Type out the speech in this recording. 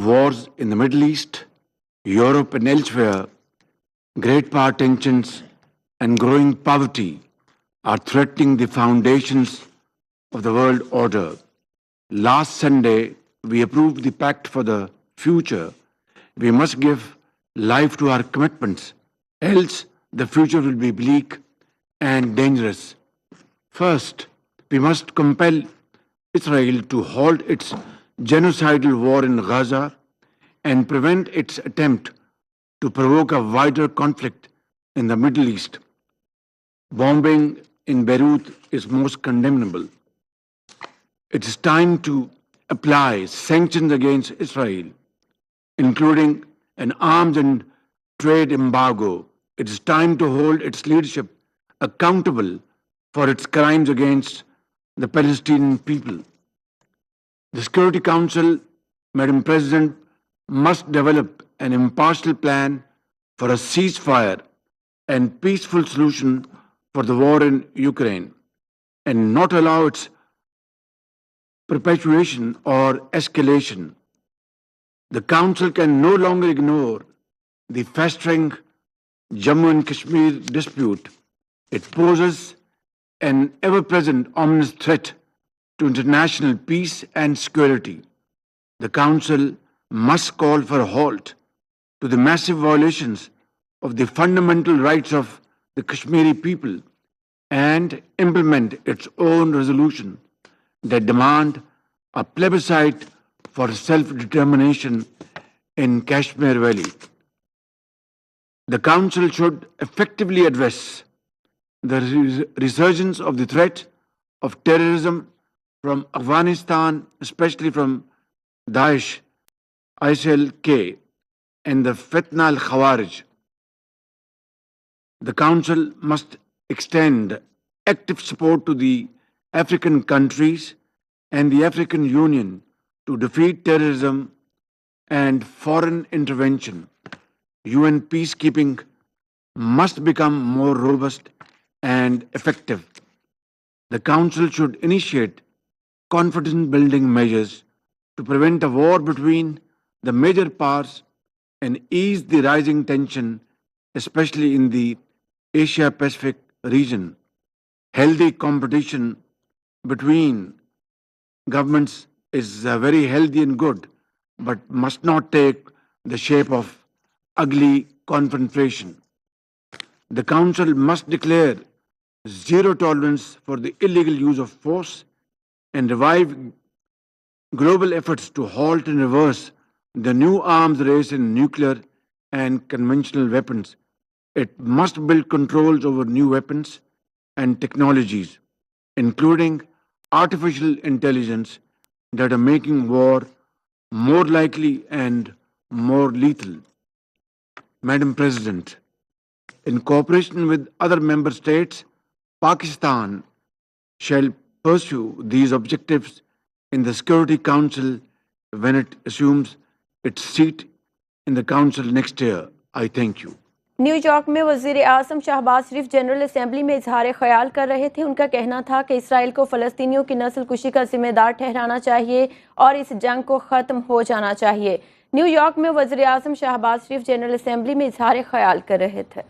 wars in the Middle East, Europe and elsewhere, great power tensions and growing poverty are threatening the foundations of the world order. Last Sunday, we approved the Pact for the Future. We must give life to our commitments, else the future will be bleak and dangerous. First, we must compel Israel to halt its genocidal war in Gaza and prevent its attempt to provoke a wider conflict in the Middle East. Bombing in Beirut is most condemnable. It is time to apply sanctions against Israel, including an arms and trade embargo. It is time to hold its leadership accountable for its crimes against the Palestinian people. The Security Council, Madam President, must develop an impartial plan for a ceasefire and peaceful solution for the war in Ukraine, and not allow its perpetuation or escalation. The Council can no longer ignore the festering Jammu and Kashmir dispute. It poses an ever-present ominous threat to international peace and security. The Council must call for a halt to the massive violations of the fundamental rights of the Kashmiri people and implement its own resolution that demand a plebiscite for self-determination in Kashmir Valley. The Council should effectively address the resurgence of the threat of terrorism from Afghanistan, especially from Daesh, ISIL-K, and the Fitna al-Khawarij. The Council must extend active support to the African countries and the African Union to defeat terrorism and foreign intervention. UN peacekeeping must become more robust and effective. The Council should initiate confidence-building measures to prevent a war between the major powers and ease the rising tension, especially in the Asia-Pacific region. Healthy competition between governments is very healthy and good, but must not take the shape of ugly confrontation. The Council must declare zero tolerance for the illegal use of force and revive global efforts to halt and reverse the new arms race in nuclear and conventional weapons. It must build controls over new weapons and technologies, including artificial intelligence, that are making war more likely and more lethal. Madam President, in cooperation with other member states, Pakistan shall pursue these objectives in the Security Council when it assumes its seat in the Council next year. I thank you. New York में वज़ीर आज़म शहबाज शरीफ general assembly में इजहार ख्याल कर रहे थे। उनका कहना था कि इसराइल को फ़लस्तीनियों की नस्ल कुशी का जिम्मेदार ठहराना चाहिए और इस जंग को ख़त्म हो जाना चाहिए। न्यूयॉर्क में वज़ीर आज़म शहबाज शरीफ जनरल असेंबली में इजहार ख्याल कर रहे थे।